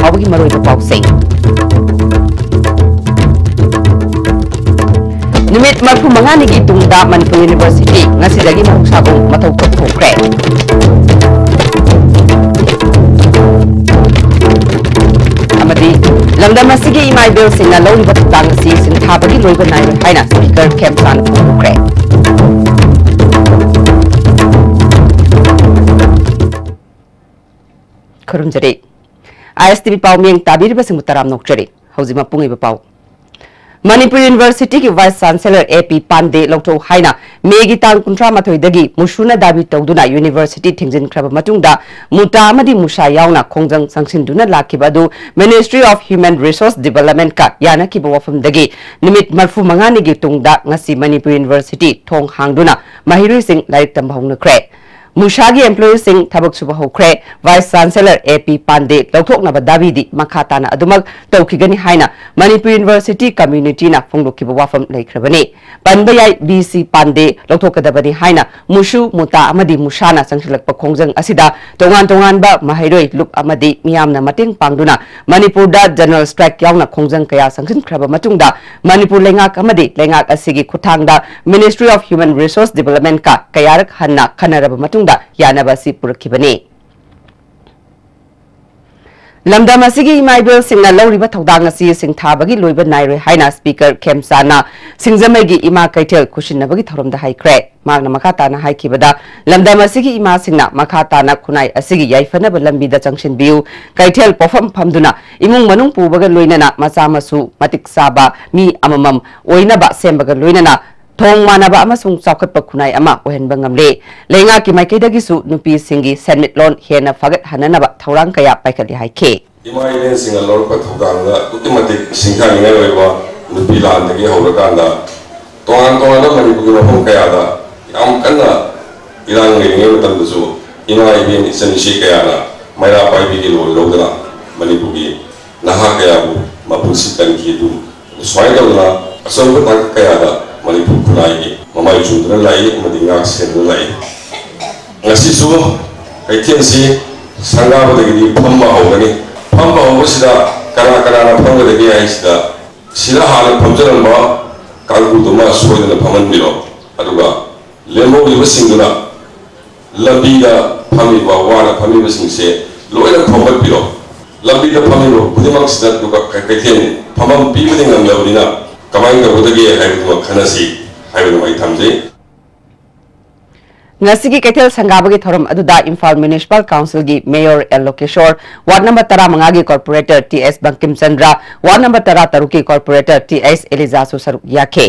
ꯐꯥꯎꯕꯒꯤ ꯃꯔꯨꯑꯣꯏꯕ ꯄꯥꯎꯁꯤꯡ ꯅꯨꯃꯤꯠ 35ꯅꯤꯒꯤ ꯇꯨꯡꯗ ꯃꯅꯤꯄꯨꯔ ꯌꯨꯅꯤꯚꯔꯁꯤꯇꯤ ꯉꯁꯤꯗꯒꯤ ꯃꯍꯧꯁꯥꯒꯨꯝ ꯃꯊꯧ ꯇꯧꯊꯣꯛꯈ꯭ꯔꯦ ꯑꯃꯗꯤ ꯂꯝꯗꯝ ꯑꯁꯤꯒꯤ ꯏꯃꯥꯏꯕꯦꯜꯁꯤꯡꯅ ꯂꯧꯔꯤꯕ ꯊꯧꯗꯥꯡ ꯑꯁꯤ ꯁꯤꯟꯊꯥꯕꯒꯤ ꯂꯣꯏꯕ ꯅꯥꯏꯔꯣꯏ ꯍꯥꯏꯅ ꯁ꯭ꯄꯤꯀꯔ ꯈꯦꯝꯆꯥꯟ ꯐꯣꯡꯗꯣꯛꯈ꯭ꯔꯦ ꯈꯨꯔꯨꯝꯖꯔꯤ ISTV पाव मियंग ताबीरिबसिंग तराम नोकचरी हौजिमा पुंगिबा पाव मणिपुर यूनिवर्सिटी की वाइस चांसलर AP पांडे लौथो हाइना मेगी तांग 38 दगी मुशुना दाबी तौदुना यूनिवर्सिटी थिंजिनख्रबा मतुंगदा मुता अमदि मुशा यावना खोंजंग संगसिनदुना लाखिबादु ministry of human resource development का यानाकिबा वफमदगी निमित 35 निगी तुंगदा ngasi मणिपुर यूनिवर्सिटी थोंग हांगदुना महिरुइसिंग लाइक तंबहौनख्रे मुशागी एम्प्लॉयी सिंह थबक सुबह होख्रे वाइस चांसलर AP पांडे लौथोकनबा दाबीदी मखाताना अदुमक तौखिगनी हाइना मणिपुर यूनिवर्सिटी कम्युनिटी ना फोंगदोखिबा वाफम लैख्रबनी पनबयाई BC पांडे लौथोकदबनी हाइना मुशु मुता अमदि मुशाना संगसिलकपा खोंजंग असिदा तोंगान तोंगानबा महिरोई लुप अमदि मियामना मतेंग पांगदुना मणिपुरदा जनरल स्ट्राइक यावना खोंजंग कया संगसिनख्रबा मतुंगदा मणिपुर लेंगाक अमदि लेंगाक असिगी खुथांगदा ministry of human resource development का कयारक हन्ना खनरबा मतुंगदा यानबासी पुरखिबनी लमदम असिगी इमाइबेल सिंगना लौरिबा थौदांग असि सिंथाबगी लोइबा नाइरोय हाइना स्पीकर खेमसाना सिंगजमैगी इमा कैथेल कुशिनबगी थौरमदा हाइख्रे मागना मखाताना हाइखिबदा लमदम असिगी इमा सिंगना मखाताना खुनाइ असिगी याइफनबा लंबीदा चंगसिनबियु कैथेल पोफम फमदुना इमुंग मनुंग पुबगा लोइनना मचा मसु मतिक साबा मी अममम ओइनबा सेमबगा लोइनना थोंग मानबा अमसुंग चाखटपा खुनाइ अमा ओहनबा ngamle लेंगा की माइकेदगिसु नुपी सिंगी सेनमिटलोन हेना फगत हननबा थौरांग कया पाइखलि हाइखे इमाइलेन सिंगा लौरपा थौदांगा उतिमतिक सिंखानिङा लैबा नुपी लानदगी हौरकांदा तोंगान तोंगान मणिपुरगी मफम कयादा याम कन्ना इरांग लेंगे मतमदसु इमाइबेन इचनसी कयाना मैरा पाइबिगी लोन लौदना मणिपुरगी नहा कयाबु मपुसी तनखिदु स्वाइदौना असंबा ताक कयादा मणिपुर खुनाई ममाई चुंदना लाई मदिंगा सेंदना लाई ngasisu kaithensi sangabadagi phamma hogani phamma hobasida kana phamgadagi aisida sida hala phamjaranba kanguduma soidana phamanbiro aduga lemo ibasinguna lambida phamiba wana phamibasingse loina khombatbiro lambida phamibo budimaksida duga kaithen phamam pibading ngamlabrina कमाइंग कबूतगी है तो खनसी है तो मैं थमजे ngasi कैथेल संगाबगी theorem अदुदा Imphal municipal council की mayor L Lokeshwar ward number 13 की corporator TS Bankim Chandra ward number 13 की corporator TS एलिजासु सरुक याखे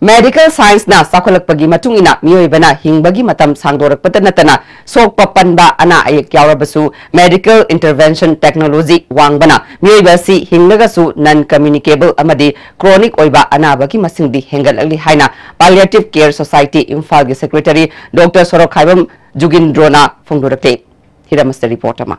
medical science ना साखोलकपगी मतुंगिना मियोइबना हिंगबगी मतम सांगदोरकपत नतना सोकपा पनबा अना अयक यावरबसु मेडिकल इंटरवेंशन टेक्नोलॉजी वांगबना मियोइबसी हिंगलगसु नॉन कम्युनिकेबल अमदी क्रोनिक ओइबा अनाबगी मसिंगदी हेंगलअली हाइना पैलिएटिव केयर सोसाइटी इम्फाल की सेक्रेटरी डॉक्टर सोरोखाइबम जुगिंद्रोना फोंदोरकते हिरामस्टर रिपोर्टमा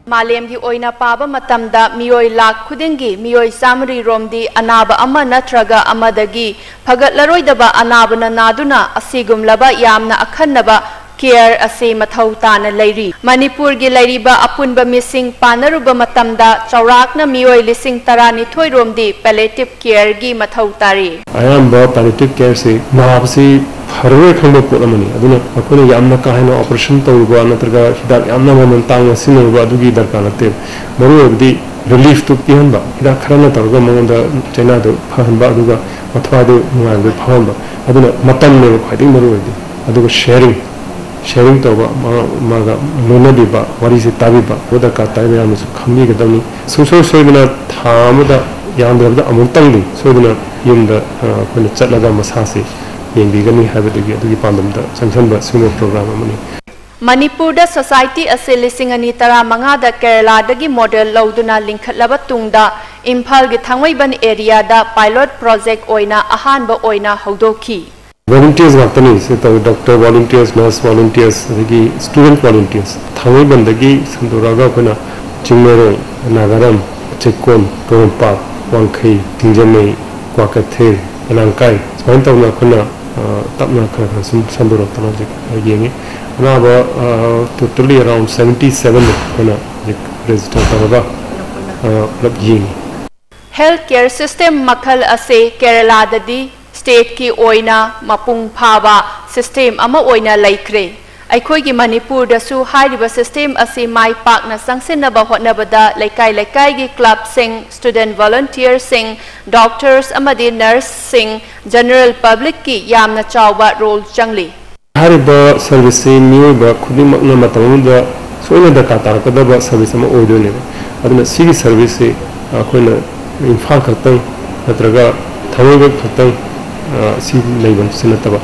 मालेम की ओइना पाबा मतमदा मियोय लाख खुदिंगी मियोय सामरी रोमदी अनाबा अमा नत्रगा अमदगी फगतलरोइदबा अनाबना नादुना असिगुमलबा यामना अखन्नबा केयर असे मथौ ताना लैरी मणिपुर की लैरीबा अपुनबा मिसिंग पानरुबा मतमदा चौराकना मियोय लिसिंग 12 रोमदी पैलेटिव केयर की मथौ तारी अयाम्बा पैलेटिव केयर से नाबसी हरवे खंबा पोलमनी अदुना अखोने यामना काहेनो ऑपरेशन तौबा नत्रगा हिदाक यामना ममन तांग सिनोबा अदुगी दरकार नते मरुबदी रिलीफ तो पिहनबा हिदाक खरना तौगा मंगदा चैना दो फहनबा अदुगा अथवा दो नुआंग फहनबा अदुना मतम ने खाइदिंग मरुबदी अदुगा शेयरिंग तौबा मागा लोनदीबा वारी से ताबीबा ओदा का ताइबा यामसु खमीगदनी सोइबना थामदा यामदरदा अमुक्तंगली सोइबना युमदा कोने चटलगा मसासे येंगबिगनी हाबदगी अदुगी पांदमदा संसनबा सिमो प्रोग्राम अमनी मणिपुर सोसाइटी असे 2015 केरला दगी मॉडल लौदुना लिंखलबा तुंगदा इम्फाल की थांगवैबन एरिया दा पायलट प्रोजेक्ट ओइना अहानबा ओइना हौदोखी volunteers गातनी से तो डॉक्टर volunteers नर्स volunteers दगी स्टूडेंट volunteers थांगवैबन दगी संदोरागा कोना चिंगमेरो नागारम चेकोन तोरंपा वांखै तिंजमै क्वाकथे अनांकाई स्वाइन तौना कोना tapna khara sum sandorok tana jik yengi anaba totally around 77 kana jik register taraba lab yengi healthcare system makhal ase Kerala dadi state ki oina mapung phaba system ama oina laikre aikhoi gi Manipur da su hairiba system ase mai pak na sangsinaba hotnabada laikai gi club sing student volunteers sing doctors amadi nurse sing general public ki yamna chawba role changli hariba service new ba khudimak na matamunda soina da katar kadaba service ma oido ne aduna sigi service akoina infal khatang natraga thamoga khatang si leiban sinataba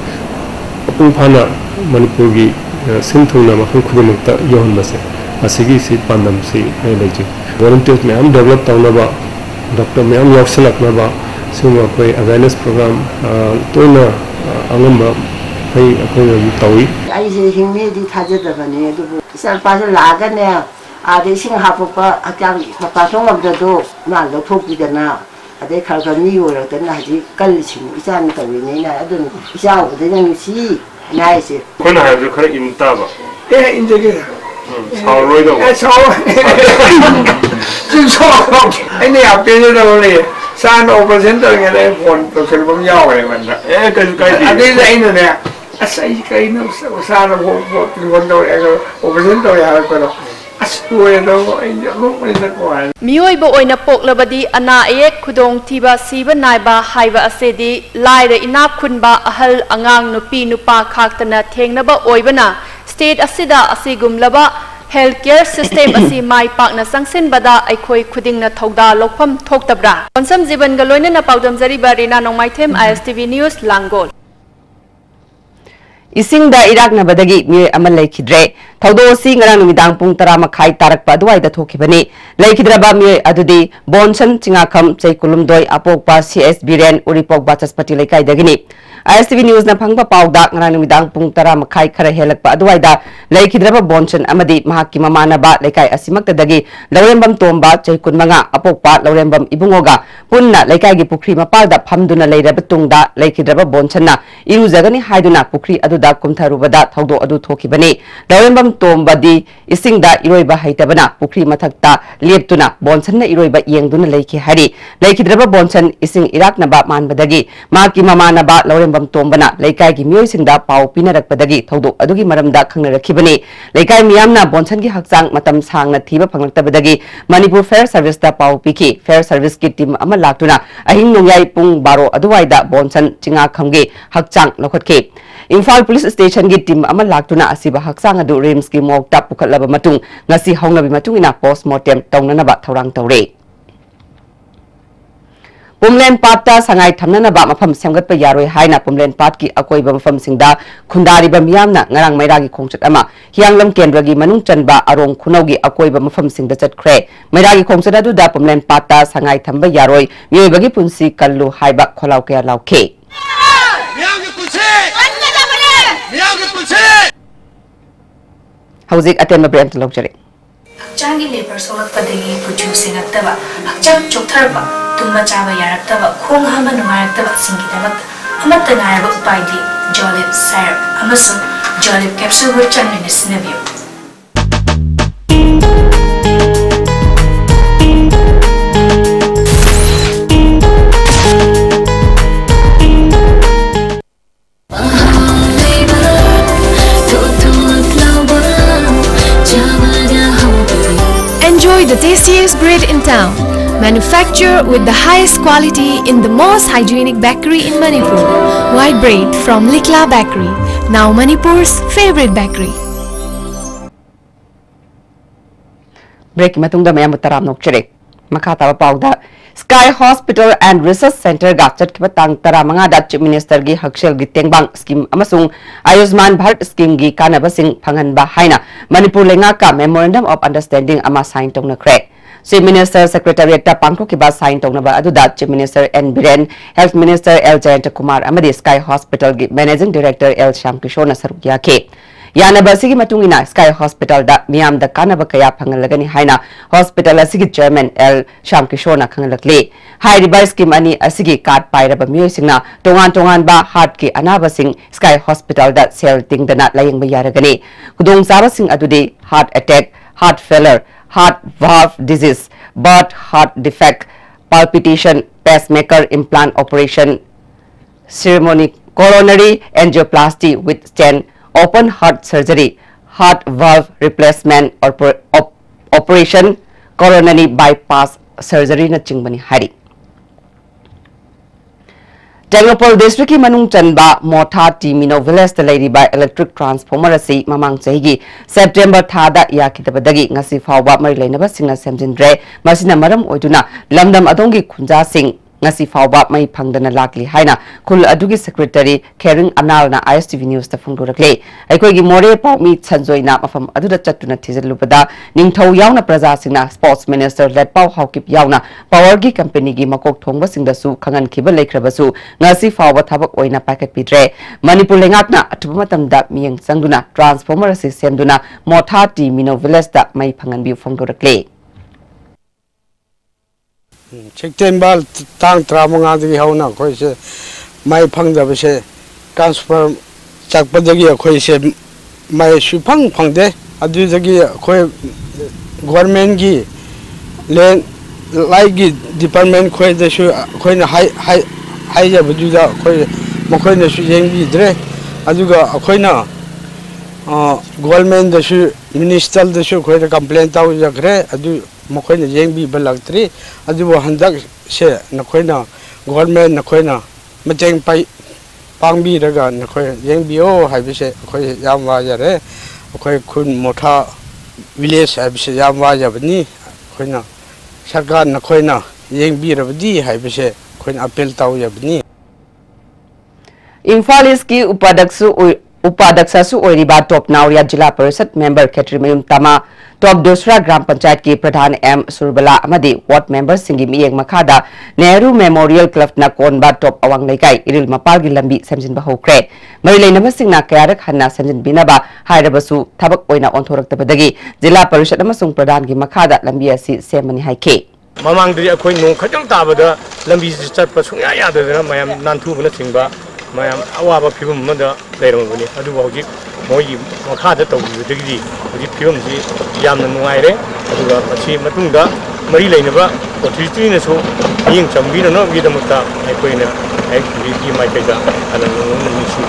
apung phana Manipur gi sinthuna mafum khudimakta yohon base asigi si pandam si leji volunteers me am develop tawnaba doctor me am yaksalak na ba suma koi awareness program toina angamba kai akoi tawi ai se hingme di thajada bane du sal pa la ga ne ade sing hapopa akyang pa song am do na lo thopi da na ade khal ga ni wo da na ji kal chim isan ta wi ne na adun isa de nang si nice kona ha khara imta ba injege sao roi do sao jin sao ai ne a pe do le san operation to nge le phone to sel bom yao le man da kai di ade lai no ne asai kai no sa na ho phone do operation to ya ko Miyoi ba oina poklabadi ana ayek khudong thiba siba naiba haiba asedi laira inap khunba ahal angang nupi nupa khaktana thengnaba oibana state asida asigumlaba healthcare system asi mai pakna sangsin bada aikhoi khudingna thogda lokpham thoktabra konsam jiban ga loina na paudam jari barina nongmai them ISTV news Langol Ising da Iraq na badagi mi amal laikidre thaudo si ngarang numidang pung 10 makhai tarak pa duai da thokibani laikidra ba mi adudi bonsan chingakham cheikulum doi apokpa CS Biren uripok bachaspati laikai dagini ISTV news na phangba pawda ngarang numidang pung 10 makhai khara helakpa aduai da laikidra ba bonsan amadi mahakki mamana ba laikai asimakta dagi laurembam tomba cheikun manga apokpa laurembam ibungoga punna laikai gi pukri mapalda phamduna leiraba tungda laikidra ba bonsan na irujagani haiduna pukri adu da kumtharubada thaudo adu thokibani laurembam tombadi isingda iroiba haitabana pukri mathakta leptuna bonsanna iroiba yengduna leiki hari leikidraba bonsan ising Iraq na ba manbadagi maki mamana ba laurembam tombana leikai gi mioi singda pau pinarakpadagi thaudo adugi maramda khangnarakibani leikai miyamna bonsan gi hakchang matam sangna thiba phanglaktabadagi Manipur Fair Service da pau piki Fair Service ki team ama laktuna ahing nongyai pung 12 aduwaida bonsan chinga khamgi hakchang lokhotki Imphal Police Station gi team ama laktuna asiba haksang adu rims ki mok tap pukhatlaba matung ngasi hongnabi matung ina postmortem tawnanaba thaurang tawre Pumlen Patta sangai thamnanaba mafam semgatpa yaroi haina Pumlen Pat ki akoiba mafam singda khundariba miyamna ngarang mairagi khongchat ama hianglam kendragi manung chanba arong khunaugi akoiba mafam singda chatkhre mairagi khongchat adu da Pumlen Patta sangai thamba yaroi miyoibagi punsi kallu haiba kholau kya lauke Hauzik aten mabrem talokjare Hakchangi labor solakpadagi producing attaba hakchang choktarba tumma chaba yaraktaba khong hama numayaktaba singidamak amatta nayaba upaidi jolip syrup amasu jolip capsule ho changni sinabiyo Enjoy the tastiest bread in town, manufactured with the highest quality in the most hygienic bakery in Manipur. White bread from Likla Bakery, now Manipur's favorite bakery. Break matungda mayam taram nokchere makata pawda Sky Hospital and Research Center ga chatkiba tang taramanga da Chief Minister gi hakshel gi tengbang scheme amasung Ayushman Bharat scheme gi kanaba sing phangan ba haina Manipur lenga ka memorandum of understanding ama sign tongna kre Chief Minister Secretariat ta pangko ki ba sign tongna ba adu da Chief Minister N Biren Health Minister L Jayant Kumar amadi Sky Hospital gi Managing Director L Shyam Kishore na saruk ya ke यानबा सिगी मतुंगिना Sky hospital दा मियाम दा कानबा कया फंगलगनी हाइना हॉस्पिटल असिगी चेयरमैन एल श्याम किशोरना खंगलकले हाइरिबा स्कीम अनि असिगी कार्ड पाइरबा मियोइसिंगना तोंगान तोंगान बा हार्ट की अनाबा सिंग स्काई हॉस्पिटल दा सेल तिंगदना लायंगबा यारगनी खुदोंग चाबा सिंग अदुदे heart attack heart failure heart valve disease birth heart defect palpitation pacemaker implant operation ceremony coronary angioplasty with stent open heart surgery heart valve replacement operation coronary bypass surgery na chingbani hari Tenglopol district ki manung chanba motha timino village da leiriba electric transformer asi mamang chahigi September thada yakitabadagi ngasi fawba mari leinaba singna semjindre masina maram oiduna lamdam adongi khunja sing ngasi fawba mai phangdana lakli haina khul adugi secretary Kering Analna ISTV news ta phungdurakle aikoigi more pawmi chanjoina mafam aduda chattuna thijalubada ningthau yauna praja singna sports minister led paw hawkip yauna power gi company gi makok thongba singda su khangan khiba leikhrabasu ngasi fawba thabak oina packet pidre Manipur lengakna atuba matamda miyang sangduna transformer si semduna motha timino village da mai phangan bi phungdurakle September tang tramonga dagi hauna khoi se mai phangda base transfer chakpadagi khoi se mai sufang phangde adu dagi khoi government gi len lai gi department khoi da su khoi na hai ja buju da khoi mokhoi na su jeng gi dre aduga khoi na government da su minister da su khoi da complaint taw ja gre adu Mokoina jeng bi balagtri adubo handak se nakoina government nakoina mateng pai pangbi raga nakoi jeng bi o haibise khoi yam wa jare khoi khun motha village haibise yam wa jabni khoina sarkar nakoina jeng bi rabdi haibise khoina appeal taw jabni Imphal East ki upadaksa su oiriba top nauria jila parishad member Khetri Mayum Tama top dosra gram panchayat ki pradhan M Surbala amadi ward member singi miyeng makhada Nehru Memorial Club na konba top awang laikai iril mapal gi lambi semjin ba hokre mari leinama singna kayarak hanna semjin binaba hairabasu thabak oina onthoraktabadagi jila parishad amasung pradhan gi makhada lambi asi semani haike mamang dri akhoi nong khajang tabada lambi chat pa sungya yadadana mayam nantu bana singba mayam awaba phibum mada leirangani adu hojik moi makhada tawdigi hojik phibum ji yamna nuaire aduga machi matungda mari leinaba authority na so ying chambina no gidamata aikoina ai mai kaida anan nisu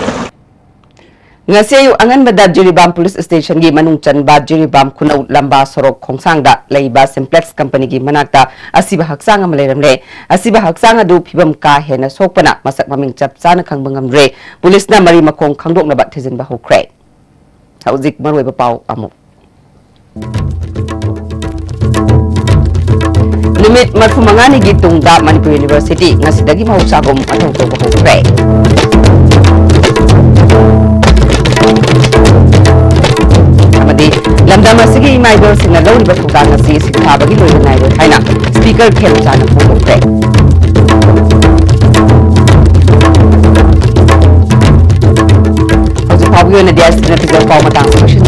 Ngaseyu angan bada Jiribam police station gi manung chanba Jiribam khunau lamba sorok khongsang da leiba simplex company gi manakta asiba haksang am leiramle asiba haksang adu phibam ka hena sokpana masak maming chap chana khangbangam re police na mari makong khangdok na ba thijin ba hokre hauzik marwai ba pau amu limit marfumangani gi tungda Manipur University ngasidagi mahusagom atong to ba hokre Lamdam asigi imaidol sina lawri ba thukang asi sikhabagi loina nairo haina speaker khel jana phokre Hoji phabu na dia sina tiga paw matang solution